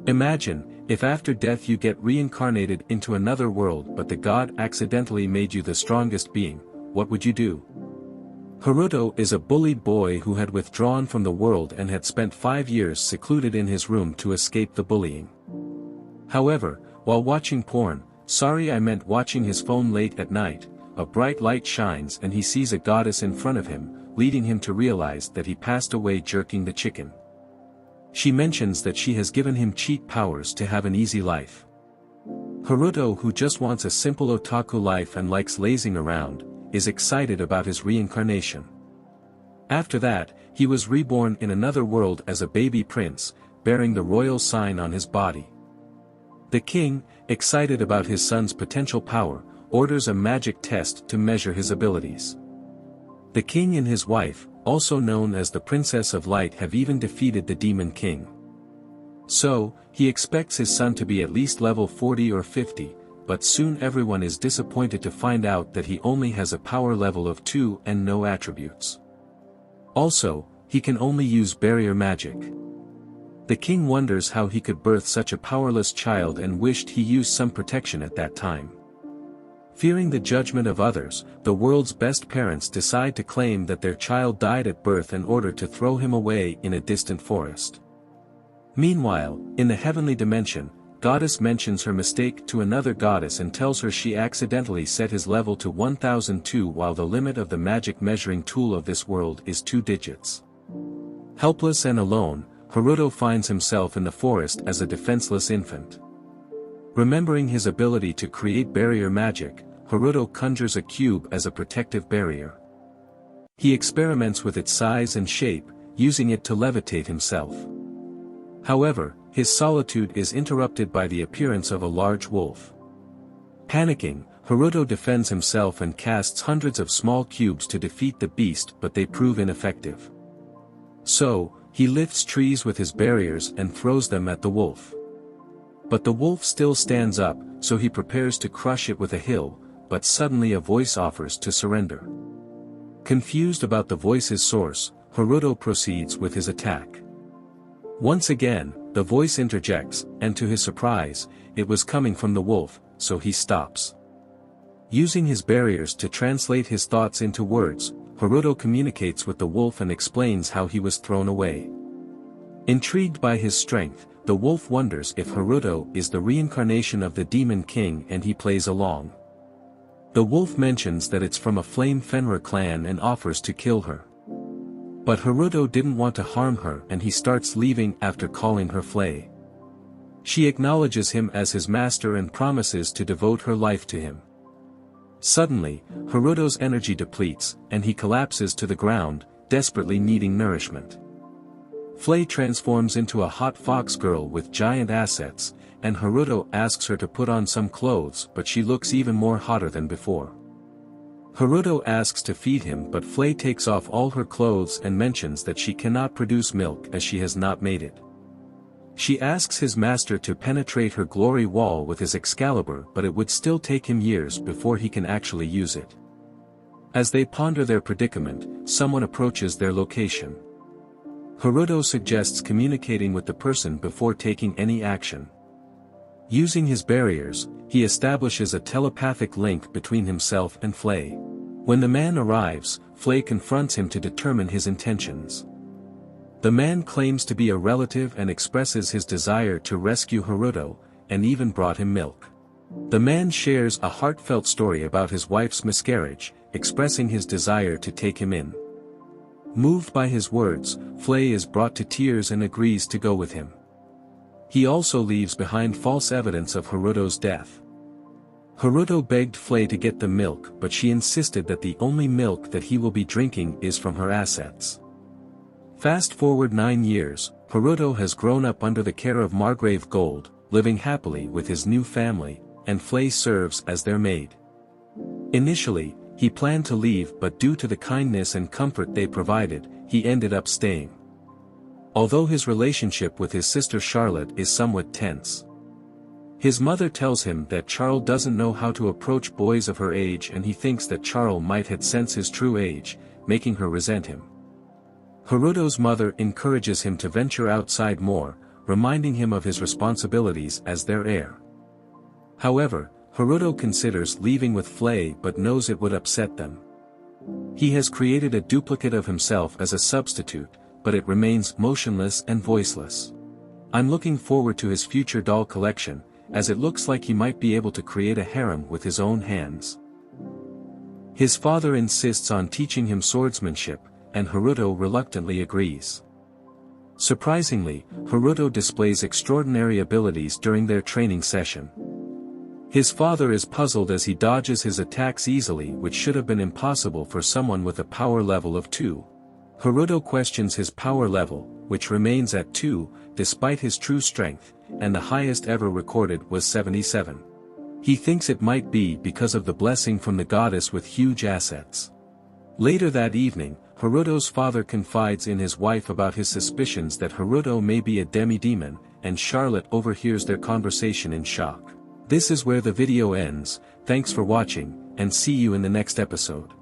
Imagine, if after death you get reincarnated into another world but the god accidentally made you the strongest being, what would you do? Haruto is a bullied boy who had withdrawn from the world and had spent 5 years secluded in his room to escape the bullying. However, while watching porn, watching his phone late at night, a bright light shines and he sees a goddess in front of him, leading him to realize that he passed away jerking the chicken. She mentions that she has given him cheat powers to have an easy life. Haruto, who just wants a simple otaku life and likes lazing around, is excited about his reincarnation. After that, he was reborn in another world as a baby prince, bearing the royal sign on his body. The king, excited about his son's potential power, orders a magic test to measure his abilities. The king and his wife, also known as the Princess of Light, have even defeated the Demon King. So, he expects his son to be at least level 40 or 50, but soon everyone is disappointed to find out that he only has a power level of 2 and no attributes. Also, he can only use barrier magic. The king wonders how he could birth such a powerless child and wished he used some protection at that time. Fearing the judgment of others, the world's best parents decide to claim that their child died at birth in order to throw him away in a distant forest. Meanwhile, in the heavenly dimension, Goddess mentions her mistake to another goddess and tells her she accidentally set his level to 1002 while the limit of the magic measuring tool of this world is 2 digits. Helpless and alone, Haruto finds himself in the forest as a defenseless infant. Remembering his ability to create barrier magic, Haruto conjures a cube as a protective barrier. He experiments with its size and shape, using it to levitate himself. However, his solitude is interrupted by the appearance of a large wolf. Panicking, Haruto defends himself and casts hundreds of small cubes to defeat the beast, but they prove ineffective. So, he lifts trees with his barriers and throws them at the wolf. But the wolf still stands up, so he prepares to crush it with a hill, but suddenly a voice offers to surrender. Confused about the voice's source, Haruto proceeds with his attack. Once again, the voice interjects, and to his surprise, it was coming from the wolf, so he stops. Using his barriers to translate his thoughts into words, Haruto communicates with the wolf and explains how he was thrown away. Intrigued by his strength, the wolf wonders if Haruto is the reincarnation of the Demon King and he plays along. The wolf mentions that it's from a Flame Fenrir clan and offers to kill her. But Haruto didn't want to harm her and he starts leaving after calling her Flay. She acknowledges him as his master and promises to devote her life to him. Suddenly, Haruto's energy depletes, and he collapses to the ground, desperately needing nourishment. Flay transforms into a hot fox girl with giant assets, and Haruto asks her to put on some clothes, but she looks even more hotter than before. Haruto asks to feed him, but Flay takes off all her clothes and mentions that she cannot produce milk as she has not made it. She asks his master to penetrate her glory wall with his Excalibur, but it would still take him years before he can actually use it. As they ponder their predicament, someone approaches their location. Haruto suggests communicating with the person before taking any action. Using his barriers, he establishes a telepathic link between himself and Flay. When the man arrives, Flay confronts him to determine his intentions. The man claims to be a relative and expresses his desire to rescue Haruto, and even brought him milk. The man shares a heartfelt story about his wife's miscarriage, expressing his desire to take him in. Moved by his words, Flay is brought to tears and agrees to go with him. He also leaves behind false evidence of Haruto's death. Haruto begged Flay to get the milk, but she insisted that the only milk that he will be drinking is from her assets. Fast forward 9 years, Haruto has grown up under the care of Margrave Gold, living happily with his new family, and Flay serves as their maid. Initially, he planned to leave, but due to the kindness and comfort they provided, he ended up staying. Although his relationship with his sister Charlotte is somewhat tense. His mother tells him that Charles doesn't know how to approach boys of her age, and he thinks that Charles might have sensed his true age, making her resent him. Haruto's mother encourages him to venture outside more, reminding him of his responsibilities as their heir. However, Haruto considers leaving with Flay but knows it would upset them. He has created a duplicate of himself as a substitute, but it remains motionless and voiceless. I'm looking forward to his future doll collection, as it looks like he might be able to create a harem with his own hands. His father insists on teaching him swordsmanship, and Haruto reluctantly agrees. Surprisingly, Haruto displays extraordinary abilities during their training session. His father is puzzled as he dodges his attacks easily, which should have been impossible for someone with a power level of 2. Haruto questions his power level, which remains at 2, despite his true strength, and the highest ever recorded was 77. He thinks it might be because of the blessing from the goddess with huge assets. Later that evening, Haruto's father confides in his wife about his suspicions that Haruto may be a demi-demon, and Charlotte overhears their conversation in shock. This is where the video ends. Thanks for watching, and see you in the next episode.